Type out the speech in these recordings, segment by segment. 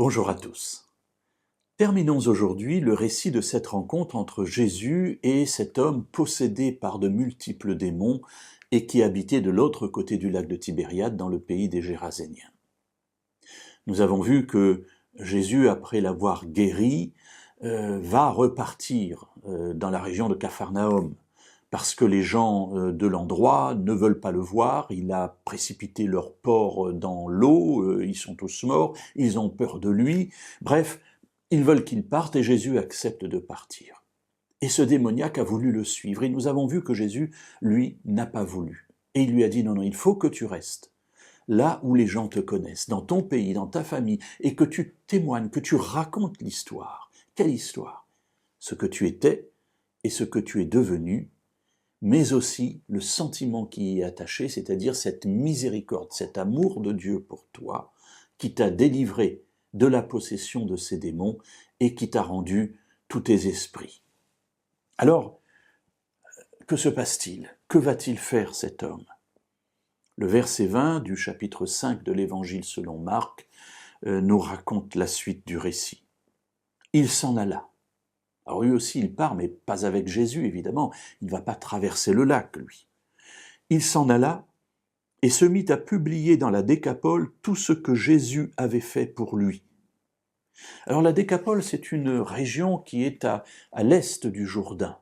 Bonjour à tous. Terminons aujourd'hui le récit de cette rencontre entre Jésus et cet homme possédé par de multiples démons et qui habitait de l'autre côté du lac de Tibériade dans le pays des Géraséniens. Nous avons vu que Jésus, après l'avoir guéri, va repartir dans la région de Capharnaüm parce que les gens de l'endroit ne veulent pas le voir. Il a précipité leur porc dans l'eau, ils sont tous morts, ils ont peur de lui. Bref, ils veulent qu'il parte et Jésus accepte de partir. Et ce démoniaque a voulu le suivre et nous avons vu que Jésus, lui, n'a pas voulu. Et il lui a dit non, il faut que tu restes là où les gens te connaissent, dans ton pays, dans ta famille, et que tu témoignes, que tu racontes l'histoire. Quelle histoire? Ce que tu étais et ce que tu es devenu, mais aussi le sentiment qui y est attaché, c'est-à-dire cette miséricorde, cet amour de Dieu pour toi, qui t'a délivré de la possession de ces démons et qui t'a rendu tous tes esprits. Alors, que se passe-t-il? Que va-t-il faire cet homme? Le verset 20 du chapitre 5 de l'Évangile selon Marc nous raconte la suite du récit. Il s'en alla. Alors lui aussi il part, mais pas avec Jésus évidemment, il ne va pas traverser le lac lui. Il s'en alla et se mit à publier dans la Décapole tout ce que Jésus avait fait pour lui. Alors la Décapole, c'est une région qui est à l'est du Jourdain,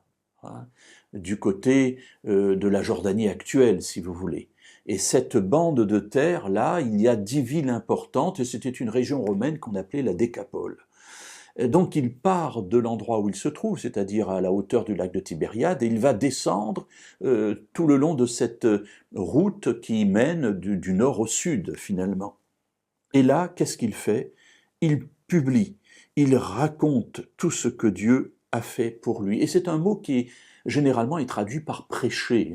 du côté de la Jordanie actuelle si vous voulez. Et cette bande de terre-là, il y a 10 villes importantes, et c'était une région romaine qu'on appelait la Décapole. Donc il part de l'endroit où il se trouve, c'est-à-dire à la hauteur du lac de Tibériade, et il va descendre tout le long de cette route qui mène du nord au sud, finalement. Et là, qu'est-ce qu'il fait? Il publie, il raconte tout ce que Dieu a fait pour lui. Et c'est un mot qui généralement est traduit par prêcher.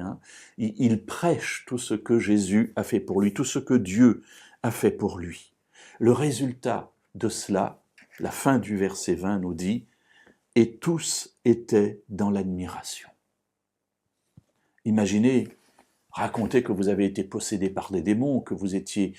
Il prêche tout ce que Jésus a fait pour lui, tout ce que Dieu a fait pour lui. Le résultat de cela, la fin du verset 20 nous dit « Et tous étaient dans l'admiration ». Imaginez, racontez que vous avez été possédé par des démons, que vous étiez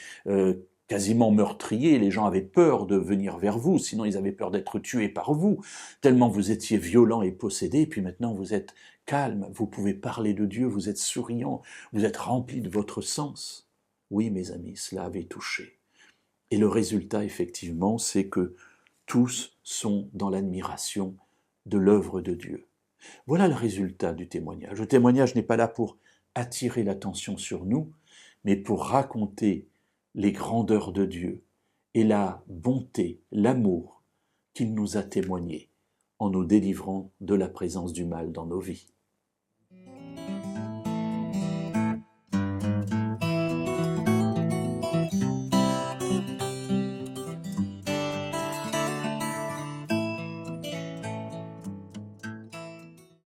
quasiment meurtrier, les gens avaient peur de venir vers vous, sinon ils avaient peur d'être tués par vous, tellement vous étiez violent et possédé, et puis maintenant vous êtes calme, vous pouvez parler de Dieu, vous êtes souriant, vous êtes rempli de votre sens. Oui, mes amis, cela avait touché. Et le résultat, effectivement, c'est que tous sont dans l'admiration de l'œuvre de Dieu. Voilà le résultat du témoignage. Le témoignage n'est pas là pour attirer l'attention sur nous, mais pour raconter les grandeurs de Dieu et la bonté, l'amour qu'il nous a témoigné en nous délivrant de la présence du mal dans nos vies.